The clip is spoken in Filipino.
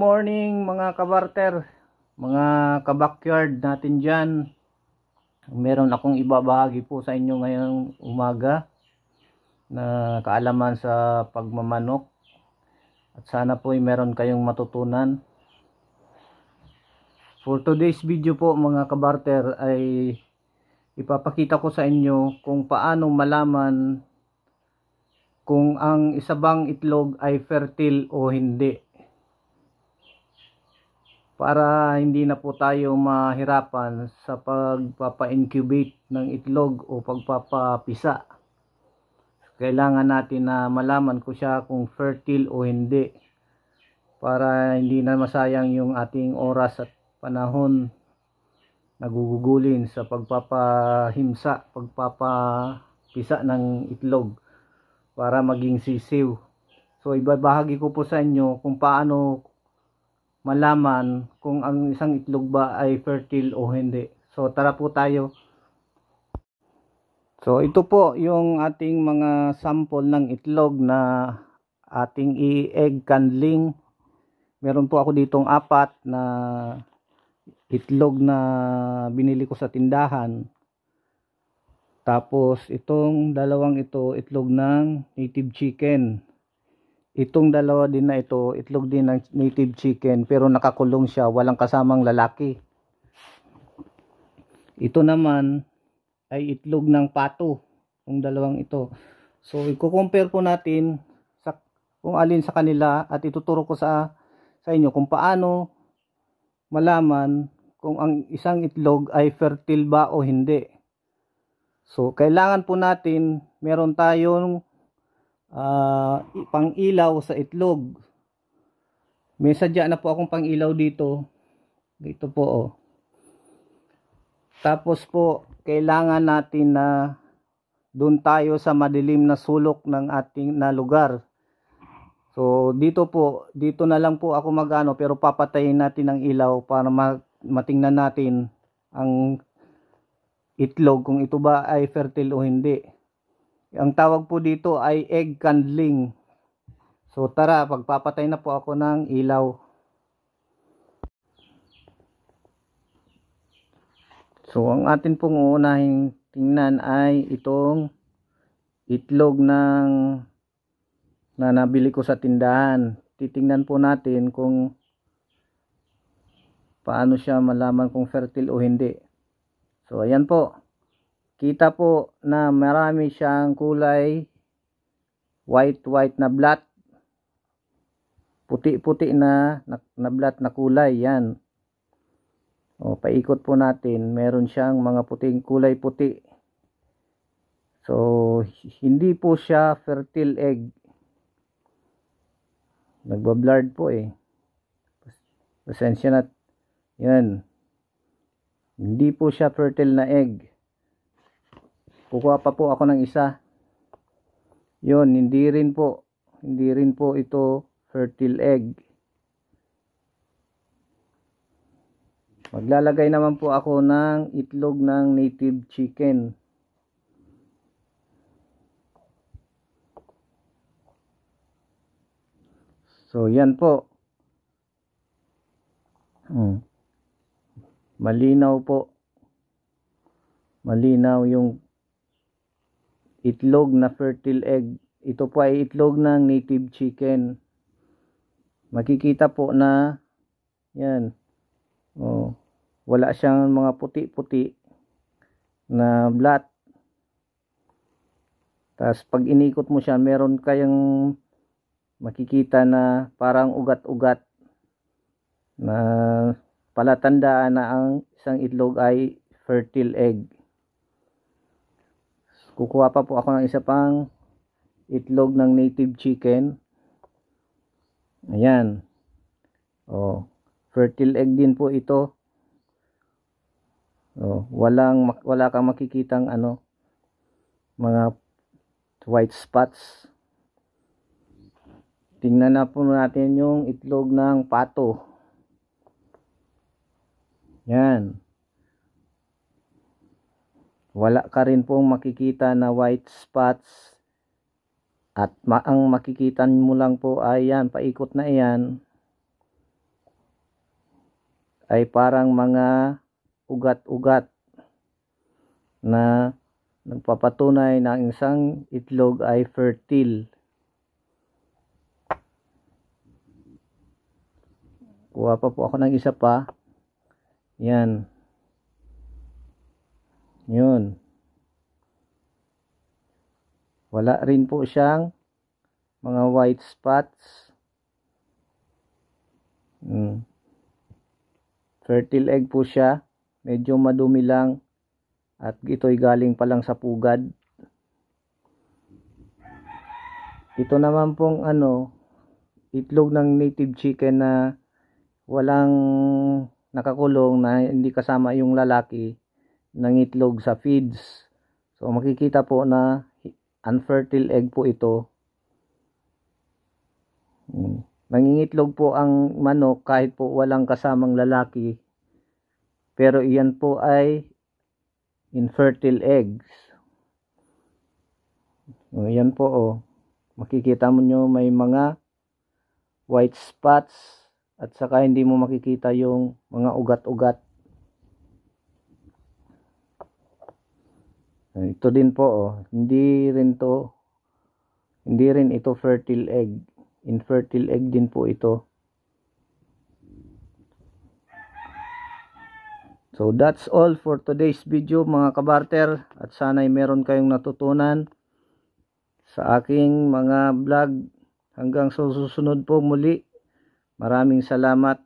morning mga kabarter, mga kabakyard natin dyan. Meron akong ibabahagi po sa inyo ngayong umaga na kaalaman sa pagmamanok. At sana po ay meron kayong matutunan. For today's video po mga kabarter ay ipapakita ko sa inyo kung paano malaman kung ang isa bang itlog ay fertile o hindi. Para hindi na po tayo mahirapan sa pagpapa-incubate ng itlog o pagpapapisa. Kailangan natin na malaman ko siya kung fertile o hindi. Para hindi na masayang yung ating oras at panahon na gugugulin sa pagpapahimsa, pagpapapisa ng itlog para maging sisiw. So ibabahagi ko po sa inyo kung paano malaman kung ang isang itlog ba ay fertile o hindi. So tara po tayo. So ito po yung ating mga sample ng itlog na ating i-egg candling. Meron po ako ditong 4 na itlog na binili ko sa tindahan. Tapos itong dalawang ito itlog ng native chicken. Itong dalawa din na ito, itlog din ng native chicken pero nakakulong siya, walang kasamang lalaki. Ito naman ay itlog ng pato, yung dalawang ito. So i-compare po natin sa kung alin sa kanila at ituturo ko sa inyo kung paano malaman kung ang isang itlog ay fertile ba o hindi. So kailangan po natin meron tayong pang-ilaw sa itlog. May sadya na po akong pang-ilaw dito. Dito po oh. Tapos po kailangan natin na doon tayo sa madilim na sulok ng ating na lugar. So dito po, dito na lang po ako magano pero papatayin natin ang ilaw para matingnan natin ang itlog kung ito ba ay fertile o hindi. Ang tawag po dito ay egg candling. So tara, pagpapatay na po ako ng ilaw. So ang atin pong uunahing tingnan ay itong itlog na nabili ko sa tindahan. Titingnan po natin kung paano siya malaman kung fertile o hindi. So ayan po. Kita po na marami siyang kulay white na blat, puti na blat na kulay. Yan o, paikot po natin, meron siyang mga puting kulay puti. So hindi po siya fertile egg, nagbablurred po eh, pasensya na. Yan, hindi po siya fertile na egg. Kukuha pa po ako ng isa. Yun, hindi rin po ito fertile egg. Maglalagay naman po ako ng itlog ng native chicken. So yan po. Malinaw po. Malinaw yung itlog na fertile egg. Ito po ay itlog ng native chicken. Makikita po na yan. Oh, wala siyang mga puti-puti na blat. Tapos pag inikot mo siya, meron kayang makikita na parang ugat-ugat na palatandaan na ang isang itlog ay fertile egg. Kukuha pa po ako ng isa pang itlog ng native chicken. Ayan. Oh, fertile egg din po ito. Oh, wala kang makikitang mga white spots. Tingnan na po natin yung itlog ng pato. Yan. Wala ka rin pong makikita na white spots at ang makikita mo lang po ay yan, paikot na yan ay parang mga ugat-ugat na nagpapatunay na ang isang itlog ay fertile. Kuha pa po ako ng isa pa. Yan. Yun. Wala rin po siyang mga white spots. Fertile egg po siya. Medyo madumi lang. At ito'y galing pa lang sa pugad. Ito naman pong itlog ng native chicken na walang nakakulong, na hindi kasama yung lalaki ng itlog sa feeds. So makikita po na unfertile egg po ito. Nangingitlog po ang manok kahit po walang kasamang lalaki. Pero iyan po ay infertile eggs. Ayan po makikita mo nyo may mga white spots. At saka hindi mo makikita yung mga ugat-ugat. Ito din po hindi rin ito fertile egg. Infertile egg din po ito. So that's all for today's video mga kabarter, at sana'y meron kayong natutunan sa aking mga vlog. Hanggang sa susunod po muli. Maraming salamat.